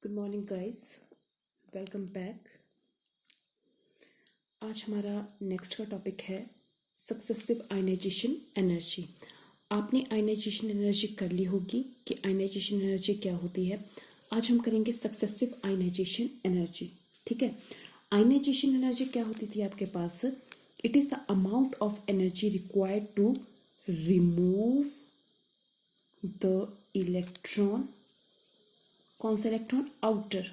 Good morning guys, welcome back. आज हमारा next का टॉपिक है सक्सेसिव आयनाइजेशन एनर्जी। आपने आयनाइजेशन एनर्जी कर ली होगी कि आयनाइजेशन एनर्जी क्या होती है। आज हम करेंगे सक्सेसिव आयनाइजेशन एनर्जी। ठीक है, आयनाइजेशन एनर्जी क्या होती थी आपके पास? It is the amount of energy required to remove the electron. कौन सा इलेक्ट्रॉन? Outer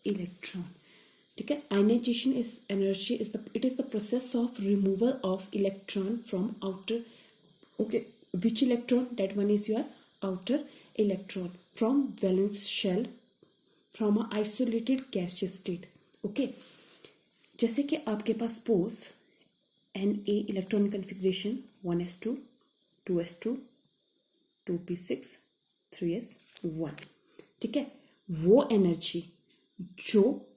electron. ठीक है, ionisation is energy it is the process of removal of electron from outer. Okay, which electron? That one is your outer electron from valence shell from a isolated gas state. Okay, जैसे कि आपके पास suppose Na electron configuration 1s2 2s2 2p6 3s1। ठीक है, वो energy जो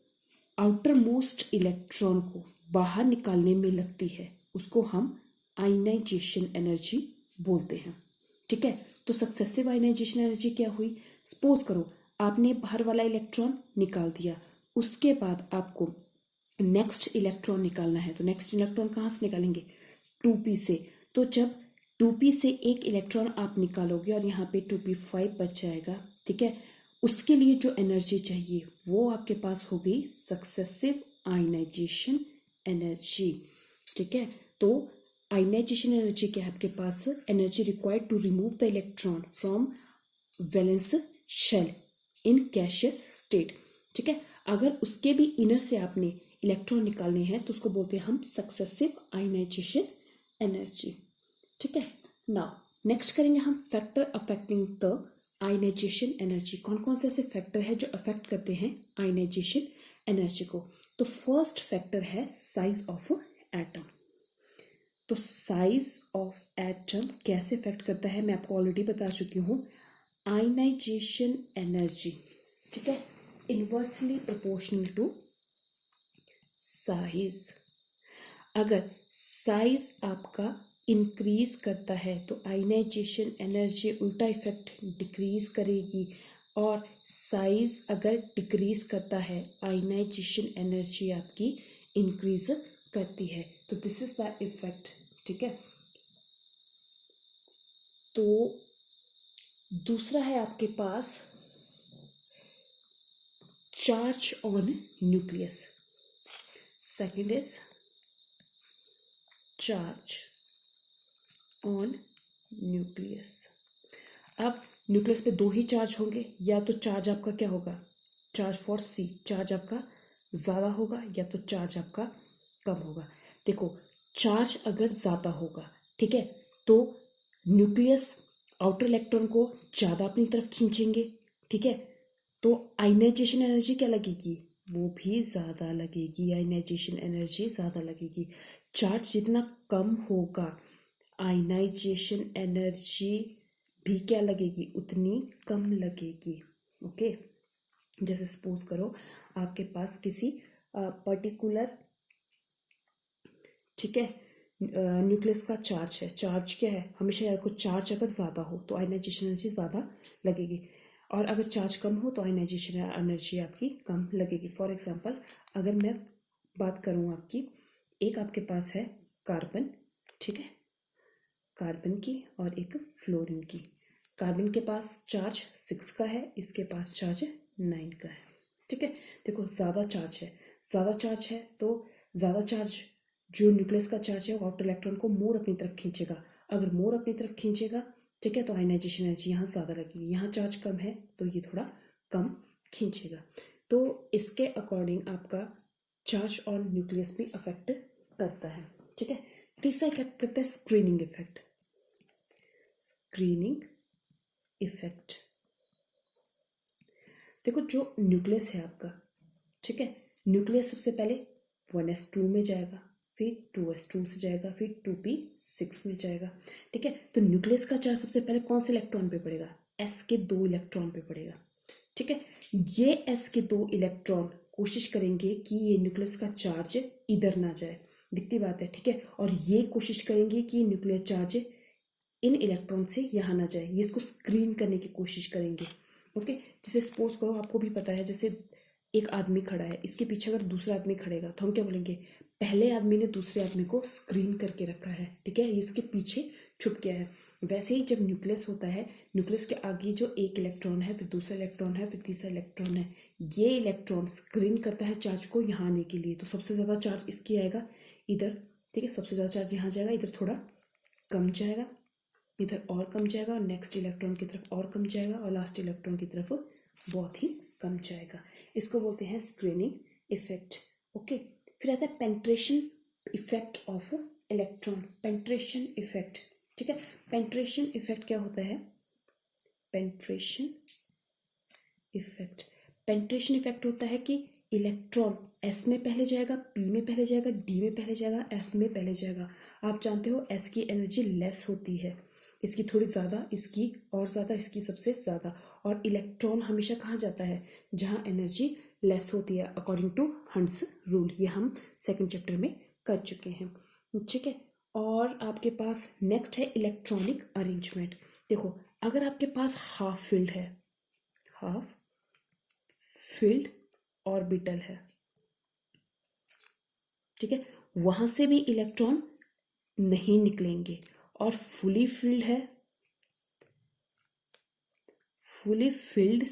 outer most electron को बाहर निकालने में लगती है उसको हम आयनाइजेशन एनर्जी बोलते हैं। ठीक है, तो सक्सेसिव आयनाइजेशन एनर्जी क्या हुई? सपोज करो आपने बाहर वाला इलेक्ट्रॉन निकाल दिया, उसके बाद आपको नेक्स्ट इलेक्ट्रॉन निकालना है। तो नेक्स्ट इलेक्ट्रॉन कहाँ से निकालेंगे? 2p से। तो जब 2p से एक इलेक्ट्रॉन आप निकालोगे और यहाँ पे 2p5 बच जाएगा। ठीक है, उसके लिए जो एनर्जी चाहिए वो आपके पास हो गई सक्सेसिव आयनाइजेशन एनर्जी। ठीक है, तो आयनाइजेशन एनर्जी क्या है आपके पास? Energy required to remove the electron from valence shell in gaseous state. ठीक है, अगर उसके भी इनर से आपने इलेक्ट्रॉन निकालने हैं तो उसको बोलते हैं हम सक्सेसिव आयनाइजेशन एनर्जी। ठीक है, नाउ नेक्स्ट करेंगे हम factor affecting the ionisation energy. कौन कौन से ऐसे फैक्टर है जो अफेक्ट करते हैं आयनाइजेशन एनर्जी को? तो फर्स्ट फैक्टर है साइज ऑफ एटम। तो साइज ऑफ एटम कैसे अफेक्ट करता है मैं आपको ऑलरेडी बता चुकी हूँ। आयनाइजेशन एनर्जी, ठीक है, इनवर्सली प्रोपोर्शनल टू साइज। अगर साइज आपका इंक्रीज करता है तो आयनाइजेशन एनर्जी उल्टा इफेक्ट डिक्रीज करेगी, और साइज अगर डिक्रीज करता है आयनाइजेशन एनर्जी आपकी इंक्रीज करती है। तो दिस इज द इफेक्ट। ठीक है, तो दूसरा है आपके पास charge on nucleus. Second is charge on nucleus. अब न्यूक्लियस पे दो ही चार्ज होंगे, या तो चार्ज आपका क्या होगा? चार्ज फॉर सी, चार्ज आपका ज़्यादा होगा, या तो चार्ज आपका कम होगा। देखो, चार्ज अगर ज़्यादा होगा, ठीक है, तो न्यूक्लियस आउटर इलेक्ट्रॉन को ज़्यादा अपनी तरफ खींचेंगे। ठीक है, तो आयनाइजेशन एनर्जी क्या लगेगी? वो भी ज़्यादा लगेगी, आयनाइजेशन एनर्जी ज़्यादा लगेगी। चार्ज जितना कम होगा आयनाइजेशन एनर्जी भी क्या लगेगी? उतनी कम लगेगी। ओके, जैसे सपोज करो आपके पास किसी पर्टिकुलर, ठीक है, न्यूक्लियस का चार्ज है। चार्ज क्या है? हमेशा याद रखो, चार्ज अगर ज़्यादा हो तो आयनाइजेशन एनर्जी ज़्यादा लगेगी, और अगर चार्ज कम हो तो आयनाइजेशन एनर्जी आपकी कम लगेगी। फॉर एग्जांपल, अगर मैं बात करूँ आपकी, एक आपके पास है कार्बन, ठीक है, कार्बन की और एक फ्लोरीन की। कार्बन के पास चार्ज 6 का है, इसके पास चार्ज 9 का है। ठीक है, देखो ज़्यादा चार्ज है, ज़्यादा चार्ज है तो ज़्यादा चार्ज जो न्यूक्लियस का चार्ज है वो आउटर इलेक्ट्रॉन को मोर अपनी तरफ खींचेगा। अगर मोर अपनी तरफ खींचेगा, ठीक है, तो आयनाइजेशन एनर्जी यहाँ ज़्यादा लगेगी। यहाँ चार्ज कम है तो ये थोड़ा कम खींचेगा। तो इसके अकॉर्डिंग आपका चार्ज ऑन न्यूक्लियस भी अफेक्ट करता है। ठीक है, तीसरा इफेक्ट करता है स्क्रीनिंग इफेक्ट। स्क्रीनिंग इफेक्ट, देखो जो न्यूक्लियस है आपका, ठीक है, न्यूक्लियस सबसे पहले 1s2 में जाएगा, फिर 2s2 से जाएगा, फिर 2p6 में जाएगा। ठीक है, तो न्यूक्लियस का चार्ज सबसे पहले कौन से इलेक्ट्रॉन पे पड़ेगा? s के 2 इलेक्ट्रॉन पे पड़ेगा। ठीक है, ये s के 2 इलेक्ट्रॉन कोशिश करेंगे कि ये न्यूक्लियस का चार्ज इधर ना जाए, दिखती बात है। ठीक है, और ये कोशिश करेंगे कि न्यूक्लियर चार्ज इन इलेक्ट्रॉन से यहाँ ना जाए, ये इसको स्क्रीन करने की कोशिश करेंगे। ओके, जैसे सपोज करो आपको भी पता है, जैसे एक आदमी खड़ा है, इसके पीछे अगर दूसरा आदमी खड़ेगा तो हम क्या बोलेंगे, पहले आदमी ने दूसरे आदमी को स्क्रीन करके रखा है, ठीक है, इसके पीछे छुप गया है। वैसे ही जब न्यूक्लियस होता है, न्यूक्लियस के आगे जो एक इलेक्ट्रॉन है, फिर दूसरा इलेक्ट्रॉन है, फिर तीसरा इलेक्ट्रॉन है, ये इलेक्ट्रॉन स्क्रीन करता है चार्ज को यहाँ आने के लिए। तो सबसे ज़्यादा चार्ज इसकी आएगा इधर, ठीक है, सबसे ज़्यादा चार्ज यहाँ जाएगा, इधर थोड़ा कम जाएगा, इधर और कम जाएगा, और नेक्स्ट इलेक्ट्रॉन की तरफ और कम जाएगा, और लास्ट इलेक्ट्रॉन की तरफ बहुत ही कम जाएगा। इसको बोलते हैं स्क्रीनिंग इफेक्ट। ओके, फिर आता है penetration effect of electron. Penetration effect, ठीक है, पेंट्रेशन इफेक्ट क्या होता है, पेंट्रेशन इफेक्ट, पेंट्रेशन इफेक्ट होता है कि इलेक्ट्रॉन एस में पहले जाएगा, पी में पहले जाएगा, डी में पहले जाएगा, एफ में पहले जाएगा। आप जानते हो एस की एनर्जी लेस होती है, इसकी थोड़ी ज़्यादा, इसकी और ज़्यादा, इसकी सबसे ज़्यादा। और इलेक्ट्रॉन हमेशा कहाँ जाता है, जहाँ एनर्जी लेस होती है, अकॉर्डिंग टू हंट्स रूल। ये हम सेकंड चैप्टर में कर चुके हैं, ठीक है। और आपके पास नेक्स्ट है इलेक्ट्रॉनिक अरेंजमेंट। देखो, अगर आपके पास हाफ फील्ड है, हाफ फील्ड ऑर्बिटल है, ठीक है, वहां से भी इलेक्ट्रॉन नहीं निकलेंगे। और फुली फील्ड है, फुली फील्ड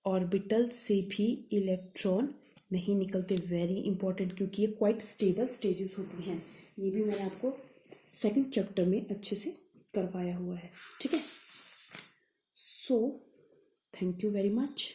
ऑर्बिटल से भी इलेक्ट्रॉन नहीं निकलते। वेरी इंपॉर्टेंट, क्योंकि ये क्वाइट स्टेबल स्टेजेस होती हैं। ये भी मैंने आपको सेकंड चैप्टर में अच्छे से करवाया हुआ है, ठीक है। So thank you very much.